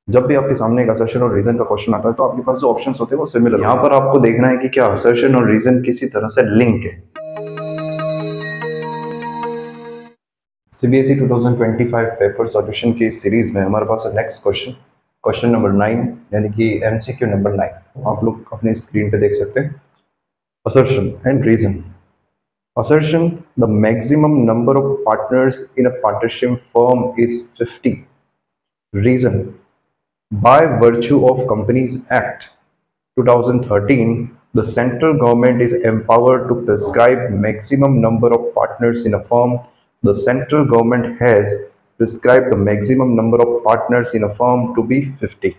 जब भी आपके सामने एक असर्शन और रीजन का क्वेश्चन आता है तो आपके पास जो ऑप्शंस होते हैं वो सिमिलर। यहाँ पर आपको देखना है कि क्या असर्शन और रीजन किसी तरह से लिंक है। सीबीएसई 2025 पेपर सॉल्यूशन की सीरीज में हमारे पास नेक्स्ट क्वेश्चन नंबर 9 यानी कि एमसीक्यू नंबर 9 आप लोग अपने स्क्रीन पे देख सकते हैं। Assertion and reason. Assertion: the maximum number of partners in a partnership firm is 50. Reason: by virtue of Companies Act 2013, the central government is empowered to prescribe maximum number of partners in a firm. The central government has prescribed the maximum number of partners in a firm to be 50.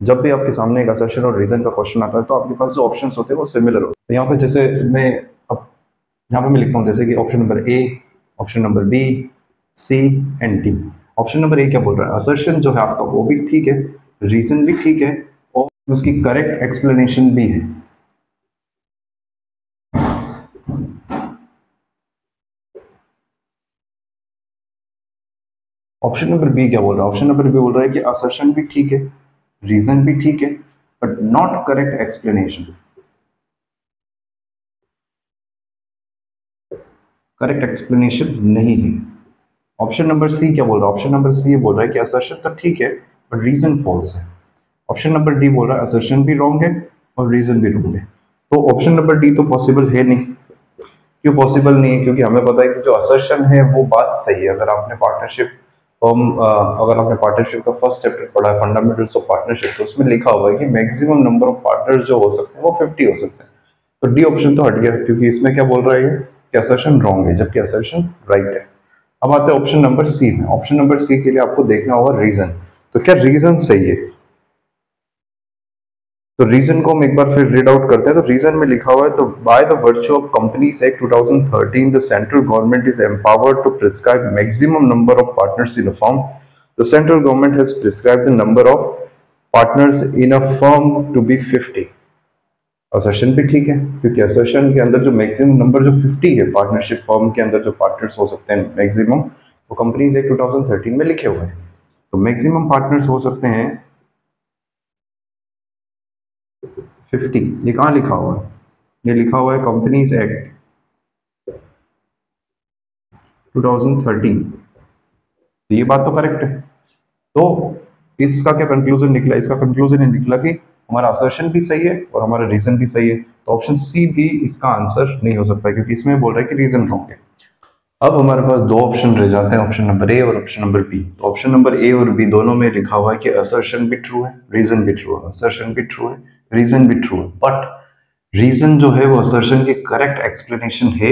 जब भी आपके सामने एक assertion और reason का question आता है तो आपके पास जो ऑप्शंस होते हैं वो सिमिलर होते हैं। यहाँ पे जैसे मैं अब यहाँ पे मैं लिखता हूँ जैसे कि option number A, option number B, C and D. Option number A क्या बोल रहा है? असर्शन जो है आपका वो भी ठीक है, रीजन भी ठीक है और उसकी करेक्ट एक्सप्लेनेशन भी है। ऑप्शन नंबर बी क्या बोल रहा है? ऑप्शन नंबर बी बोल रहा है कि असर्शन भी ठीक है, रीजन भी ठीक है, but not correct explanation. Correct explanation नहीं है। ऑप्शन नंबर सी क्या बोल रहा है? ऑप्शन नंबर सी बोल रहा है कि असर्शन तो ठीक है बट रीजन फॉल्स है। ऑप्शन नंबर डी बोल रहा है असर्शन भी रॉन्ग है और रीजन भी रॉन्ग है। तो ऑप्शन नंबर डी तो पॉसिबल है नहीं। क्यों पॉसिबल नहीं है? क्योंकि हमें पता है कि जो असर्शन है वो बात सही है। अगर आपने पार्टनरशिप का फर्स्ट चैप्टर पढ़ा है, फंडामेंटल्स ऑफ पार्टनरशिप, तो उसमें लिखा हुआ है कि मैक्सिमम नंबर ऑफ पार्टनर्स जो हो सकते हैं वो 50 हो सकते हैं। तो डी ऑप्शन तो हट गया क्योंकि इसमें क्या बोल रहा है कि असर्शन रॉन्ग है जबकि असर्शन राइट है। अब आते हैं ऑप्शन नंबर सी में। ऑप्शन नंबर सी के लिए आपको देखना होगा रीजन। तो क्या रीजन सही है? तो रीजन को हम एक बार फिर रीड आउट करते हैं। तो रीजन में लिखा हुआ है तो by the virtue of companies act 2013 the central government is empowered to prescribe maximum number of partners in a firm. The central government has prescribed the number of partners in a firm to be 50। Assertion भी ठीक है क्योंकि assertion के अंदर जो maximum number जो 50 है partnership firm के अंदर जो पार्टनर्स हो सकते हैं मैक्सिमम, वो कंपनीज एक्ट 2013 में लिखे हुए हैं। तो मैक्सिमम पार्टनर्स हो सकते हैं 50। ये कहाँ लिखा हुआ है? ये लिखा हुआ है कंपनीज एक्ट 2013। तो ये बात तो करेक्ट है। तो इसका क्या कंक्लूजन निकला? इसका कंक्लूजन ये निकला कि हमारा असर्शन भी सही है और हमारा रीजन भी सही है। तो ऑप्शन सी भी इसका आंसर नहीं हो सकता क्योंकि इसमें बोल रहा है कि रीजन रॉन्ग है। अब हमारे पास दो ऑप्शन रह जाते हैं, ऑप्शन नंबर ए और ऑप्शन नंबर बी। तो ऑप्शन नंबर ए और बी दोनों में लिखा हुआ है कि असर्शन भी ट्रू है, रीजन भी ट्रू है, असर्शन भी ट्रू है, रीजन भी ट्रू है। बट रीजन जो है वो असर्शन की करेक्ट एक्सप्लेनेशन है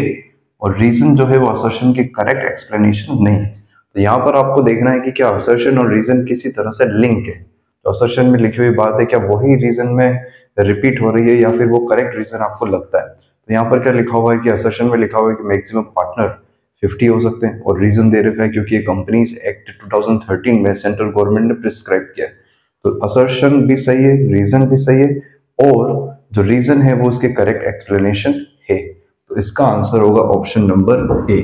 और रीजन जो है वो असर्शन की करेक्ट एक्सप्लेनेशन नहीं है। तो यहाँ पर आपको देखना है कि क्या असर्शन और रीजन किसी तरह से लिंक है। तो असर्शन में लिखी हुई बात है क्या वही रीजन में रिपीट हो रही है या फिर वो करेक्ट रीजन आपको लगता है? तो यहाँ पर क्या लिखा हुआ है कि असर्शन में लिखा हुआ है कि मैक्सिमम पार्टनर 50 हो सकते हैं और रीजन दे रखा है क्योंकि ये कंपनीज एक्ट 2013 में सेंट्रल गवर्नमेंट ने प्रिस्क्राइब किया है। तो असर्शन भी सही है, रीजन भी सही है और जो रीजन है वो उसके करेक्ट एक्सप्लेनेशन है। तो इसका आंसर होगा ऑप्शन नंबर ए।